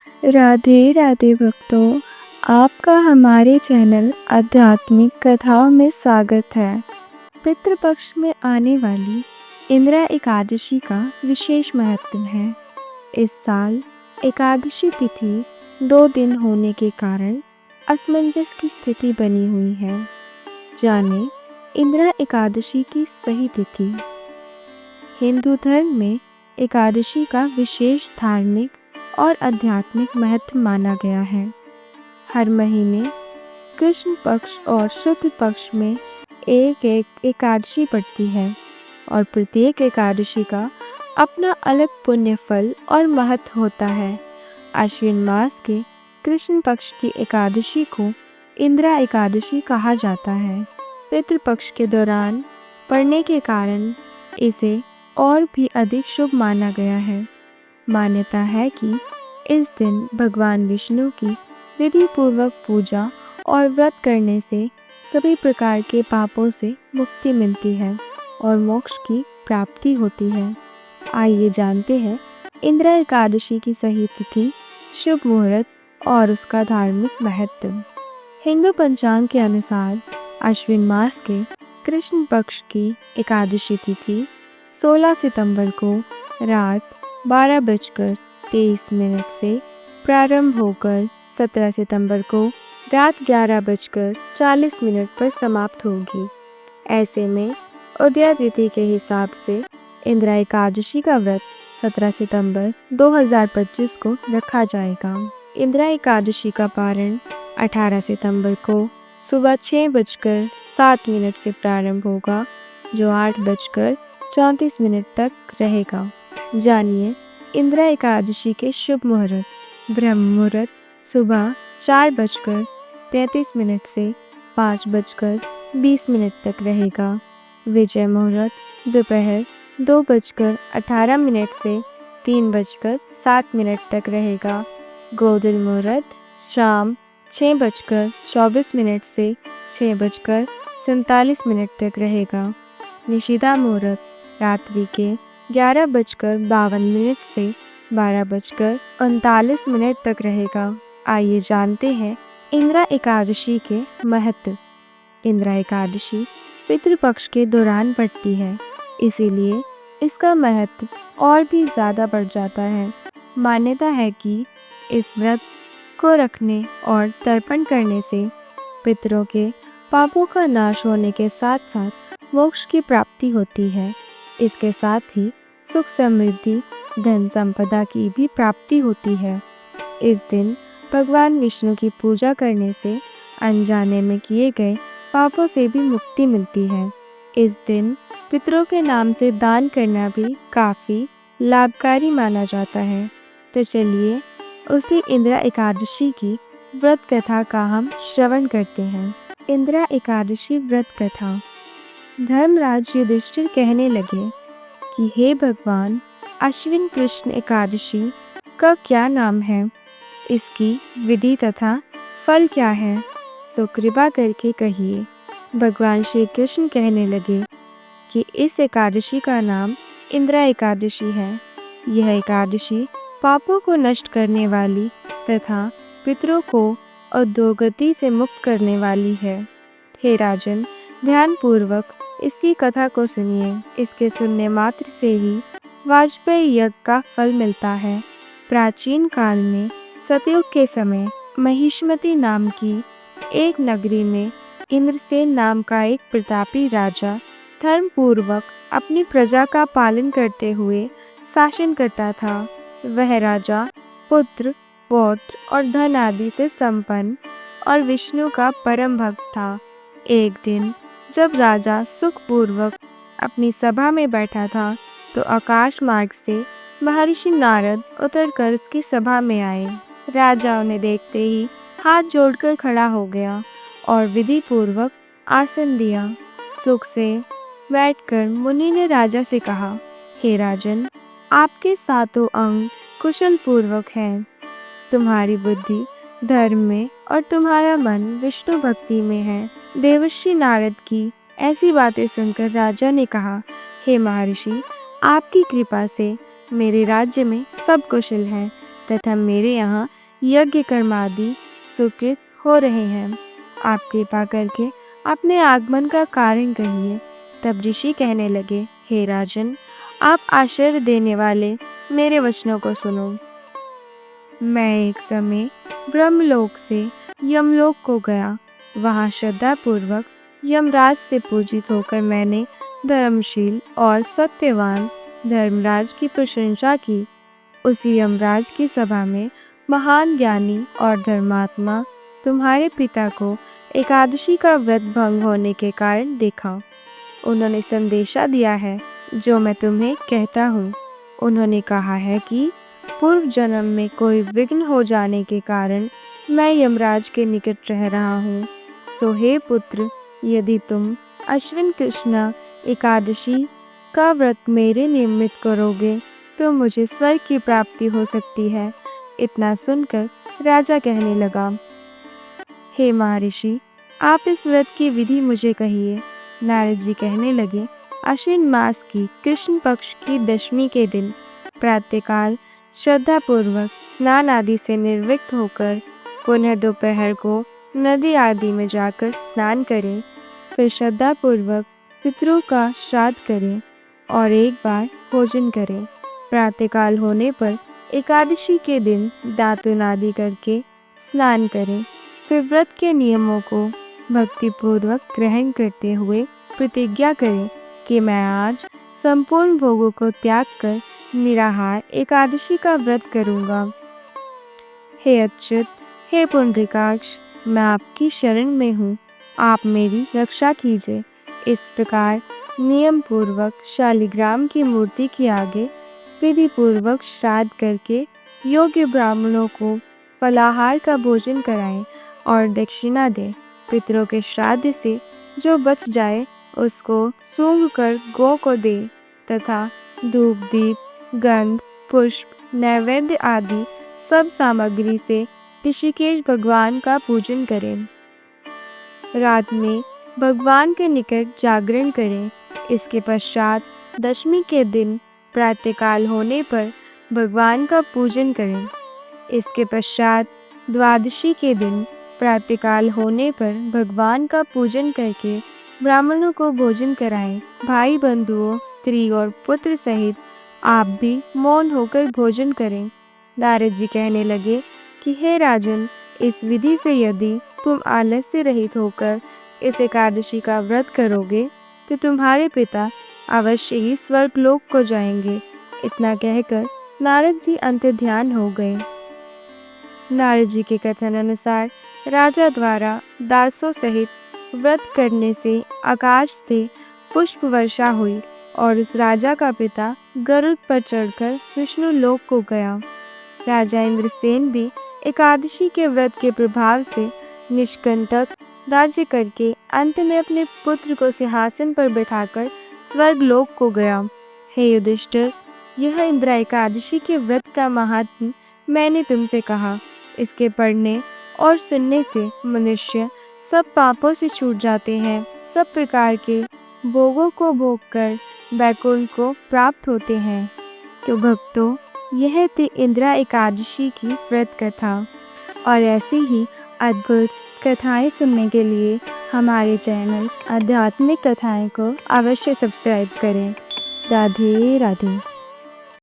राधे राधे भक्तों, आपका हमारे चैनल आध्यात्मिक कथाओं में स्वागत है। पितृपक्ष में आने वाली इंदिरा एकादशी का विशेष महत्व है। इस साल एकादशी तिथि 2 दिन होने के कारण असमंजस की स्थिति बनी हुई है। जानें इंदिरा एकादशी की सही तिथि। हिंदू धर्म में एकादशी का विशेष धार्मिक और आध्यात्मिक महत्व माना गया है। हर महीने कृष्ण पक्ष और शुक्ल पक्ष में एक एकादशी पड़ती है और प्रत्येक एकादशी का अपना अलग पुण्य फल और महत्व होता है। आश्विन मास के कृष्ण पक्ष की एकादशी को इंदिरा एकादशी कहा जाता है। पितृपक्ष के दौरान पड़ने के कारण इसे और भी अधिक शुभ माना गया है। मान्यता है कि इस दिन भगवान विष्णु की विधि पूर्वक पूजा और व्रत करने से सभी प्रकार के पापों से मुक्ति मिलती है और मोक्ष की प्राप्ति होती है। आइए जानते हैं इंदिरा एकादशी की सही तिथि, शुभ मुहूर्त और उसका धार्मिक महत्व। हिंदू पंचांग के अनुसार आश्विन मास के कृष्ण पक्ष की एकादशी तिथि 16 सितंबर को रात 12:23 से प्रारंभ होकर 17 सितंबर को रात 11:40 पर समाप्त होगी। ऐसे में उदया तिथि के हिसाब से इंदिरा एकादशी का व्रत 17 सितंबर 2025 को रखा जाएगा। इंदिरा एकादशी का पारण 18 सितंबर को सुबह 6:07 से प्रारंभ होगा, जो 8:34 तक रहेगा। जानिए इंदिरा एकादशी के शुभ मुहूर्त। ब्रह्म मुहूर्त सुबह 4:33 से 5:20 तक रहेगा। विजय मुहूर्त दोपहर 2:18 से 3:07 तक रहेगा। गोधूल मुहूर्त शाम 6:24 से 6:47 तक रहेगा। निशिदा मुहूर्त रात्रि के 11:52 से 12:39 तक रहेगा। आइए जानते हैं इंदिरा एकादशी के महत्व। इंदिरा एकादशी पितृपक्ष के दौरान पड़ती है, इसीलिए इसका महत्व और भी ज़्यादा बढ़ जाता है। मान्यता है कि इस व्रत को रखने और तर्पण करने से पितरों के पापों का नाश होने के साथ साथ मोक्ष की प्राप्ति होती है। इसके साथ ही सुख समृद्धि, धन संपदा की भी प्राप्ति होती है। इस दिन भगवान विष्णु की पूजा करने से अनजाने में किए गए पापों से भी मुक्ति मिलती है। इस दिन पितरों के नाम से दान करना भी काफ़ी लाभकारी माना जाता है। तो चलिए उसी इंदिरा एकादशी की व्रत कथा का हम श्रवण करते हैं। इंदिरा एकादशी व्रत कथा। धर्मराज युधिष्ठिर कहने लगे कि हे भगवान, अश्विन कृष्ण एकादशी का क्या नाम है, इसकी विधि तथा फल क्या है, सो कृपा करके कहिए। भगवान श्री कृष्ण कहने लगे कि इस एकादशी का नाम इंदिरा एकादशी है। यह एकादशी पापों को नष्ट करने वाली तथा पितरों को अधोगति से मुक्त करने वाली है। हे राजन, ध्यानपूर्वक इसकी कथा को सुनिए। इसके सुनने मात्र से ही वाजपेयी यज्ञ का फल मिलता है। प्राचीन काल में सतयुग के समय महिष्मती नाम की एक नगरी में इंद्रसेन नाम का एक प्रतापी राजा धर्मपूर्वक अपनी प्रजा का पालन करते हुए शासन करता था। वह राजा पुत्र, पौत्र और धन आदि से संपन्न और विष्णु का परम भक्त था। एक दिन जब राजा सुखपूर्वक अपनी सभा में बैठा था, तो आकाश मार्ग से महर्षि नारद उतरकर उसकी सभा में आए। राजा उन्हें देखते ही हाथ जोड़कर खड़ा हो गया और विधि पूर्वक आसन दिया। सुख से बैठकर मुनि ने राजा से कहा, हे राजन, आपके सातों अंग कुशल पूर्वक हैं। तुम्हारी बुद्धि धर्म में और तुम्हारा मन विष्णु भक्ति में है। देवर्षि नारद की ऐसी बातें सुनकर राजा ने कहा, हे महर्षि, आपकी कृपा से मेरे राज्य में सब कुशल हैं तथा मेरे यहाँ यज्ञ कर्मादि स्वीकृत हो रहे हैं। आप कृपा करके अपने आगमन का कारण कहिए। तब ऋषि कहने लगे, हे राजन, आप आश्चर्य देने वाले मेरे वचनों को सुनो। मैं एक समय ब्रह्मलोक से यमलोक को गया। वहाँ श्रद्धापूर्वक यमराज से पूजित होकर मैंने धर्मशील और सत्यवान धर्मराज की प्रशंसा की। उसी यमराज की सभा में महान ज्ञानी और धर्मात्मा तुम्हारे पिता को एकादशी का व्रत भंग होने के कारण देखा। उन्होंने संदेशा दिया है जो मैं तुम्हें कहता हूँ। उन्होंने कहा है कि पूर्व जन्म में कोई विघ्न हो जाने के कारण मैं यमराज के निकट रह रहा हूँ। सो हे पुत्र, यदि तुम अश्विन कृष्णा एकादशी का व्रत मेरे निमित्त करोगे तो मुझे स्वर्ग की प्राप्ति हो सकती है। इतना सुनकर राजा कहने लगा, हे महर्षि, आप इस व्रत की विधि मुझे कहिए। नारद जी कहने लगे, अश्विन मास की कृष्ण पक्ष की दशमी के दिन प्रातःकाल श्रद्धापूर्वक स्नान आदि से निर्विक्त होकर पुनः दोपहर को नदी आदि में जाकर स्नान करें। फिर श्रद्धापूर्वक पितरों का श्राद्ध करें और एक बार भोजन करें। प्रातःकाल होने पर एकादशी के दिन दातुन आदि करके स्नान करें। फिर व्रत के नियमों को भक्तिपूर्वक ग्रहण करते हुए प्रतिज्ञा करें कि मैं आज संपूर्ण भोगों को त्याग कर निराहार एकादशी का व्रत करूंगा। हे अच्युत, हे पुंडरीकाक्ष, मैं आपकी शरण में हूँ, आप मेरी रक्षा कीजिए। इस प्रकार नियम पूर्वक शालिग्राम की मूर्ति के आगे विधि पूर्वक श्राद्ध करके योग्य ब्राह्मणों को फलाहार का भोजन कराएं और दक्षिणा दें। पितरों के श्राद्ध से जो बच जाए उसको सूंघ कर गौ को दे तथा धूप दीप गंध पुष्प नैवेद्य आदि सब सामग्री से ऋषिकेश भगवान का पूजन करें। रात में भगवान के निकट जागरण करें। इसके पश्चात दशमी के दिन प्रातःकाल होने पर भगवान का पूजन करें। इसके पश्चात द्वादशी के दिन प्रातःकाल होने पर भगवान का पूजन करके ब्राह्मणों को भोजन कराएं। भाई बंधुओं स्त्री और पुत्र सहित आप भी मौन होकर भोजन करें। नारद जी कहने लगे कि हे राजन, इस विधि से यदि तुम आलस्य रहित होकर इस एकादशी का व्रत करोगे तो तुम्हारे पिता अवश्य ही स्वर्गलोक को जाएंगे। इतना कहकर नारद जी अंतर्ध्यान हो गए। नारद जी के कथन अनुसार राजा द्वारा दासों सहित व्रत करने से आकाश से पुष्प वर्षा हुई और उस राजा का पिता गरुड़ पर चढ़कर विष्णु लोक को गया। राजा इंद्रसेन भी एकादशी के व्रत के प्रभाव से निष्कंटक राज्य करके अंत में अपने पुत्र को सिंहासन पर बैठाकर स्वर्गलोक को गया। हे युधिष्ठिर, यह इंद्र एकादशी के व्रत का महात्म्य मैंने तुमसे कहा। इसके पढ़ने और सुनने से मनुष्य सब पापों से छूट जाते हैं, सब प्रकार के भोगों को भोगकर वैकुंठ को प्राप्त होते हैं। तो भक्तों, यह थी इंद्रा एकादशी की व्रत कथा। और ऐसी ही अद्भुत कथाएं सुनने के लिए हमारे चैनल आध्यात्मिक कथाएं को अवश्य सब्सक्राइब करें। राधे राधे।